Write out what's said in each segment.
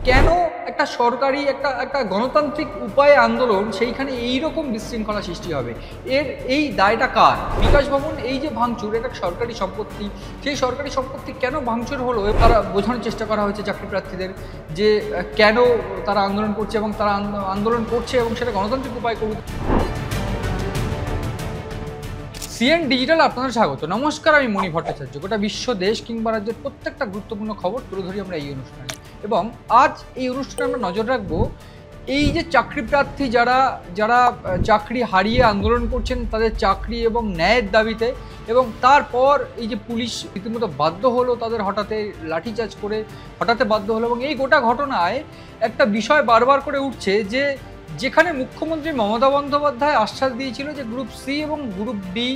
কেন একটা সরকারি একটা গণতান্ত্রিক উপায়ে আন্দোলন সেইখানে এইরকম বিশৃঙ্খলা সৃষ্টি হবে? এই দায়টা কার? বিকাশ ভবন এই যে ভাঙচুর, এটা সরকারি সম্পত্তি। সেই সরকারি সম্পত্তি কেন ভাঙচুর হলো তারা বোঝানোর চেষ্টা করা হয়েছে চাকরি প্রার্থীদের যে কেন তারা আন্দোলন করছে এবং তারা আন্দোলন করছে এবং সেটা গণতান্ত্রিক উপায় করুক। সিএন ডিজিটাল আপনাদের স্বাগত। নমস্কার, আমি মণি ভট্টাচার্য। গোটা বিশ্ব, দেশ কিংবা রাজ্যের প্রত্যেকটা গুরুত্বপূর্ণ খবর তুলে ধরি আমরা এই অনুষ্ঠানে, এবং আজ এই অনুষ্ঠানে আমরা নজর রাখবো এই যে চাকরি প্রার্থী যারা যারা চাকরি হারিয়ে আন্দোলন করছেন তাদের চাকরি এবং ন্যায়ের দাবিতে, এবং তারপর এই যে পুলিশ রীতিমতো বাধ্য হলো তাদের হঠাৎ লাঠিচার্জ করে হঠাৎ বাধ্য হলো। এবং এই গোটা ঘটনায় একটা বিষয় বারবার করে উঠছে যে যেখানে মুখ্যমন্ত্রী মমতা বন্দ্যোপাধ্যায় আশ্বাস দিয়েছিল যে গ্রুপ সি এবং গ্রুপ ডি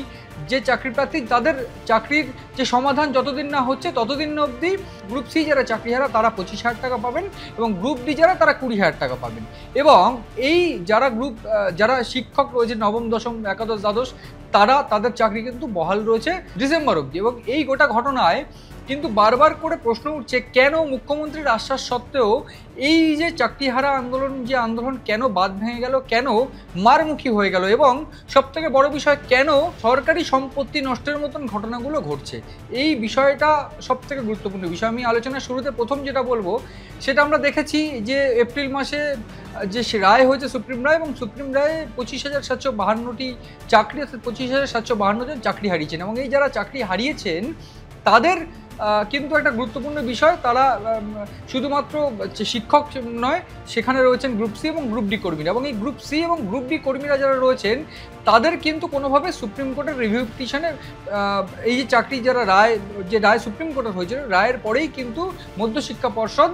যে চাকরি প্রার্থী তাদের চাকরির যে সমাধান যতদিন না হচ্ছে ততদিন অবধি গ্রুপ সি যারা চাকরিহারা তারা 25,000 টাকা পাবেন এবং গ্রুপ ডি যারা তারা 20,000 টাকা পাবেন। এবং এই যারা শিক্ষক রয়েছে নবম দশম একাদশ দ্বাদশ তারা তাদের চাকরি কিন্তু বহাল রয়েছে ডিসেম্বর অবধি। এবং এই গোটা ঘটনায় কিন্তু বারবার করে প্রশ্ন উঠছে কেন মুখ্যমন্ত্রীর আশ্বাস সত্ত্বেও এই যে চাকরিহারা আন্দোলন কেন বাদ ভেঙে গেল, কেন মারমুখী হয়ে গেল, এবং সবথেকে বড় বিষয় কেন সরকারি সম্পত্তি নষ্টের মতন ঘটনাগুলো ঘটছে। এই বিষয়টা সবথেকে গুরুত্বপূর্ণ বিষয়। আমি আলোচনার শুরুতে প্রথম যেটা বলবো সেটা আমরা দেখেছি যে এপ্রিল মাসে যে রায় হয়েছে সুপ্রিম রায়, এবং সুপ্রিম রায়ে 25,752টি চাকরি, অর্থাৎ 25,752 জন চাকরি হারিয়েছেন। এবং এই যারা চাকরি হারিয়েছেন তাদের কিন্তু একটা গুরুত্বপূর্ণ বিষয়, তারা শুধুমাত্র শিক্ষক নয়, সেখানে রয়েছেন গ্রুপ সি এবং গ্রুপ ডি কর্মীরা। এবং এই গ্রুপ সি এবং গ্রুপ ডি কর্মীরা যারা রয়েছেন তাদের কিন্তু কোনোভাবে সুপ্রিম কোর্টের রিভিউ পিটিশনে এই যে চাকরি যে রায় সুপ্রিম কোর্টের হয়েছিল, রায়ের পরেই কিন্তু মধ্যশিক্ষা পর্ষদ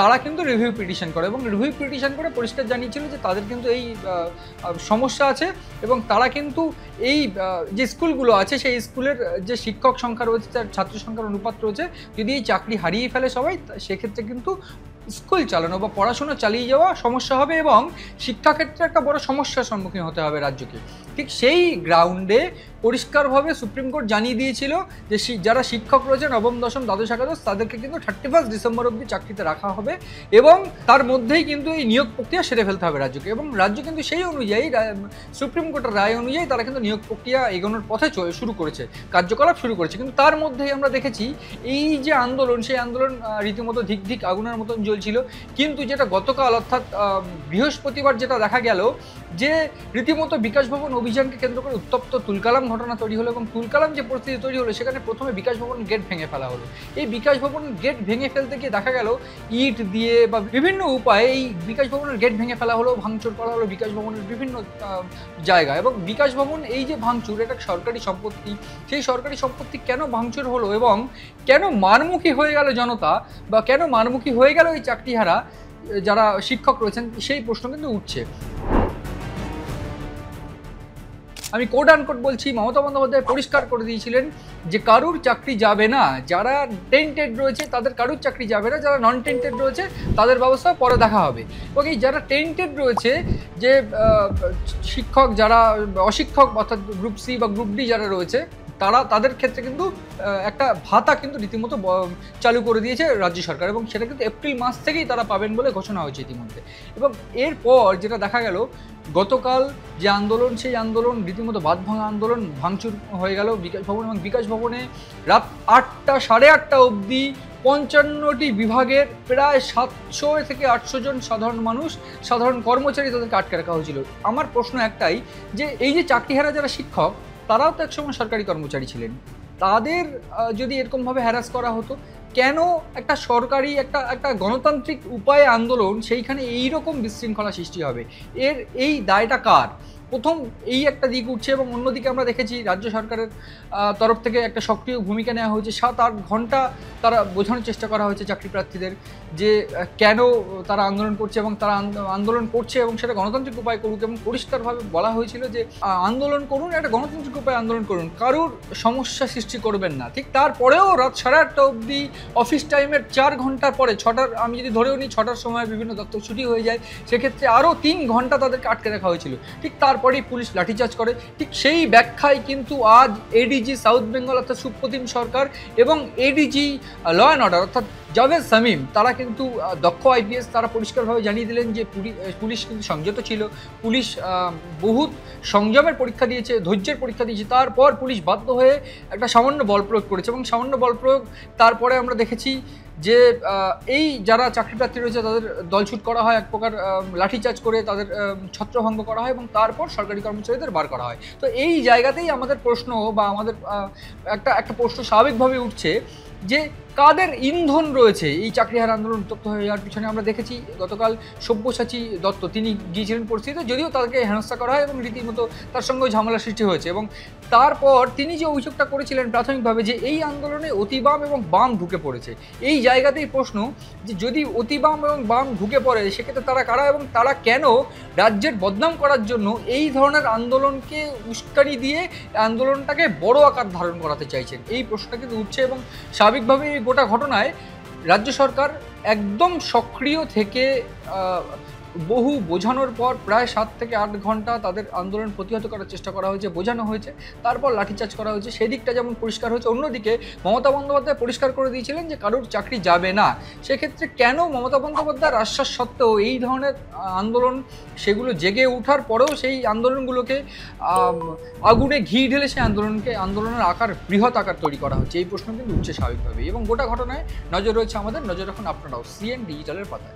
তারা কিন্তু রিভিউ পিটিশন করে, এবং রিভিউ পিটিশন করে পরিষ্কার জানিয়েছিল যে তাদের কিন্তু এই সমস্যা আছে, এবং তারা কিন্তু এই যে স্কুলগুলো আছে সেই স্কুলের যে শিক্ষক সংখ্যা রয়েছে, তার ছাত্র সংখ্যার অনুপাত রয়েছে, যদি এই চাকরি হারিয়ে ফেলে সবাই, সেক্ষেত্রে কিন্তু স্কুল চালানো বা পড়াশোনা চালিয়ে যাওয়া সমস্যা হবে এবং শিক্ষাক্ষেত্রে একটা বড় সমস্যার সম্মুখীন হতে হবে রাজ্যকে। ঠিক সেই গ্রাউন্ডে পরিষ্কারভাবে সুপ্রিম কোর্ট জানিয়ে দিয়েছিল যে যারা শিক্ষক রয়েছে নবম দশম দ্বাদশ একাদশ তাদেরকে কিন্তু 31 ডিসেম্বর অবধি চাকরিতে রাখা হবে, এবং তার মধ্যেই কিন্তু এই নিয়োগ প্রক্রিয়া সেরে ফেলতে হবে রাজ্যকে। এবং রাজ্য কিন্তু সেই অনুযায়ী সুপ্রিম কোর্টের রায় অনুযায়ী তারা কিন্তু নিয়োগ প্রক্রিয়া এগোনোর পথে শুরু করেছে, কার্যকলাপ শুরু করেছে। কিন্তু তার মধ্যেই আমরা দেখেছি এই যে আন্দোলন, সেই আন্দোলন রীতিমতো ধিক ধিক আগুনের মতন ছিল। কিন্তু যেটা গতকাল অর্থাৎ বৃহস্পতিবার যেটা দেখা গেল যে রীতিমতো বিকাশ ভবন অভিযানকে কেন্দ্র করে উত্তপ্ত তুলকালাম ঘটনা তৈরি হলো, এবং তুলকালাম যে পরিস্থিতি তৈরি হলো সেখানে প্রথমে বিকাশ ভবন গেট ভেঙে ফেলা হলো। এই বিকাশ ভবন গেট ভেঙে ফেলতে গিয়ে দেখা গেল ইট দিয়ে বা বিভিন্ন উপায়ে এই বিকাশ ভবনের গেট ভেঙে ফেলা হলো, ভাঙচুর করা হলো বিকাশ ভবনের বিভিন্ন জায়গায়। এবং বিকাশ ভবন এই যে ভাঙচুর, এটা সরকারি সম্পত্তি। সেই সরকারি সম্পত্তি কেন ভাঙচুর হলো এবং কেন মারমুখী হয়ে গেল জনতা, বা কেন মারমুখী হয়ে গেল এই চাকরিহারা যারা শিক্ষক রয়েছেন, সেই প্রশ্ন কিন্তু উঠছে। আমি কোড আনকোড বলছি, মমতা বন্দ্যোপাধ্যায় পরিষ্কার করে দিয়েছিলেন যে কারুর চাকরি যাবে না, যারা টেন্টেড রয়েছে তাদের কারুর চাকরি যাবে না, যারা নন টেন্টেড রয়েছে তাদের ব্যবস্থা পরে দেখা হবে। এবং এই যারা টেন্টেড রয়েছে, যে শিক্ষক যারা অশিক্ষক অর্থাৎ গ্রুপ সি বা গ্রুপ ডি যারা রয়েছে তাদের ক্ষেত্রে কিন্তু একটা ভাতা কিন্তু রীতিমতো চালু করে দিয়েছে রাজ্য সরকার, এবং সেটা কিন্তু এপ্রিল মাস থেকেই তারা পাবেন বলে ঘোষণা হয়েছে ইতিমধ্যে। এবং এরপর যেটা দেখা গেল গতকাল যে আন্দোলন, সেই আন্দোলন রীতিমতো বাঁধ ভাঙা আন্দোলন, ভাঙচুর হয়ে গেল বিকাশ ভবন, এবং বিকাশ ভবনে রাত 8টা সাড়ে 8টা অবধি 55টি বিভাগের প্রায় 700 থেকে 800 জন সাধারণ কর্মচারী তাদেরকে আটকে রাখা হয়েছিল। আমার প্রশ্ন একটাই, যে এই যে চাকরিহারা যারা শিক্ষক তারাও তো একসময় সরকারি কর্মচারী ছিলেন, তাদের যদি এরকমভাবে হ্যারাস করা হতো, কেন একটা সরকারি একটা গণতান্ত্রিক উপায়ে আন্দোলন সেইখানে এইরকম বিশৃঙ্খলা সৃষ্টি হবে? এই দায়টা কার? প্রথম এই একটা দিক উঠছে, এবং অন্যদিকে আমরা দেখেছি রাজ্য সরকারের তরফ থেকে একটা সক্রিয় ভূমিকা নেওয়া হয়েছে। 7-8 ঘন্টা তারা বোঝানোর চেষ্টা করা হয়েছে চাকরি প্রার্থীদের যে কেন তারা আন্দোলন করছে, এবং তারা আন্দোলন করছে এবং সেটা গণতান্ত্রিক উপায় করুক, এবং পরিষ্কারভাবে বলা হয়েছিল যে আন্দোলন করুন, একটা গণতান্ত্রিক উপায়ে আন্দোলন করুন, কারুর সমস্যা সৃষ্টি করবেন না। ঠিক তারপরেও রাত 8:30 অবধি অফিস টাইমের 4 ঘন্টার পরে, 6টার আমি যদি ধরেও নিই 6টার সময় বিভিন্ন দপ্তর ছুটি হয়ে যায়, সেক্ষেত্রে আরও 3 ঘন্টা তাদেরকে আটকে রাখা হয়েছিল। ঠিক তার তারপরেই পুলিশ লাঠিচার্জ করে। ঠিক সেই ব্যাখ্যায় কিন্তু আজ এডিজি সাউথ বেঙ্গল অর্থাৎ সুপ্রতিম সরকার এবং এডিজি ল অ্যান্ড অর্ডার অর্থাৎ জাভেদ শামীম, তারা কিন্তু দক্ষ আইপিএস, তারা পরিষ্কারভাবে জানিয়ে দিলেন যে পুলিশ কিন্তু সংযত ছিল, পুলিশ বহুত সংযমের পরীক্ষা দিয়েছে, ধৈর্যের পরীক্ষা দিয়েছে। তারপর পুলিশ বাধ্য হয়ে একটা সামান্য বল প্রয়োগ করেছে এবং সামান্য বল প্রয়োগ তারপরে আমরা দেখেছি যে এই যারা চাকরিপ্রার্থী রয়েছে তাদের দলছুট করা হয়, এক প্রকার লাঠিচার্জ করে তাদের ছত্রভঙ্গ করা হয় এবং তারপর সরকারি কর্মচারীদের বার করা হয়। তো এই জায়গাতেই আমাদের প্রশ্ন বা আমাদের একটা প্রশ্ন স্বাভাবিকভাবে উঠছে যে কাদের ইন্ধন রয়েছে এই চাকরিহার আন্দোলন উত্তপ্ত হয়ে যাওয়ার পিছনে। আমরা দেখেছি গতকাল সব্যসাচী দত্ত তিনি গিয়েছিলেন পরিস্থিতিতে, যদিও তাকে হেনস্থা করা হয় এবং রীতিমতো তার সঙ্গেও ঝামেলা সৃষ্টি হয়েছে। এবং তারপর তিনি যে অভিযোগটা করেছিলেন প্রাথমিকভাবে যে এই আন্দোলনে অতিবাম এবং বাম ঢুকে পড়েছে, এই জায়গাতেই প্রশ্ন যে যদি অতিবাম এবং বাম ঢুকে পড়ে সেক্ষেত্রে তারা কারা এবং তারা কেন রাজ্যের বদনাম করার জন্য এই ধরনের আন্দোলনকে উস্কানি দিয়ে আন্দোলনটাকে বড় আকার ধারণ করাতে চাইছেন, এই প্রশ্নটা কিন্তু উঠছে। এবং স্বাভাবিকভাবে এই গোটা ঘটনায় রাজ্য সরকার একদম সক্রিয় থেকে বহু বোঝানোর পর প্রায় 7 থেকে 8 ঘন্টা তাদের আন্দোলন প্রতিহত করার চেষ্টা করা হয়েছে, বোঝানো হয়েছে, তারপর লাঠিচার্জ করা হয়েছে। সেদিকটা যেমন পরিষ্কার হয়েছে, অন্যদিকে মমতা বন্দ্যোপাধ্যায় পরিষ্কার করে দিয়েছিলেন যে কারোর চাকরি যাবে না। সেক্ষেত্রে কেন মমতা বন্দ্যোপাধ্যায়ের আশ্বাস সত্ত্বেও এই ধরনের আন্দোলন সেগুলো জেগে ওঠার পরেও সেই আন্দোলনগুলোকে আগুনে ঘি ঢেলে সেই আন্দোলনের আকার বৃহৎ আকার তৈরি করা হচ্ছে, এই প্রশ্ন কিন্তু উঠছে স্বাভাবিকভাবেই। এবং গোটা ঘটনায় নজর রয়েছে আমাদের, নজর রাখুন আপনারাও সিএন ডিজিটালের পাতায়।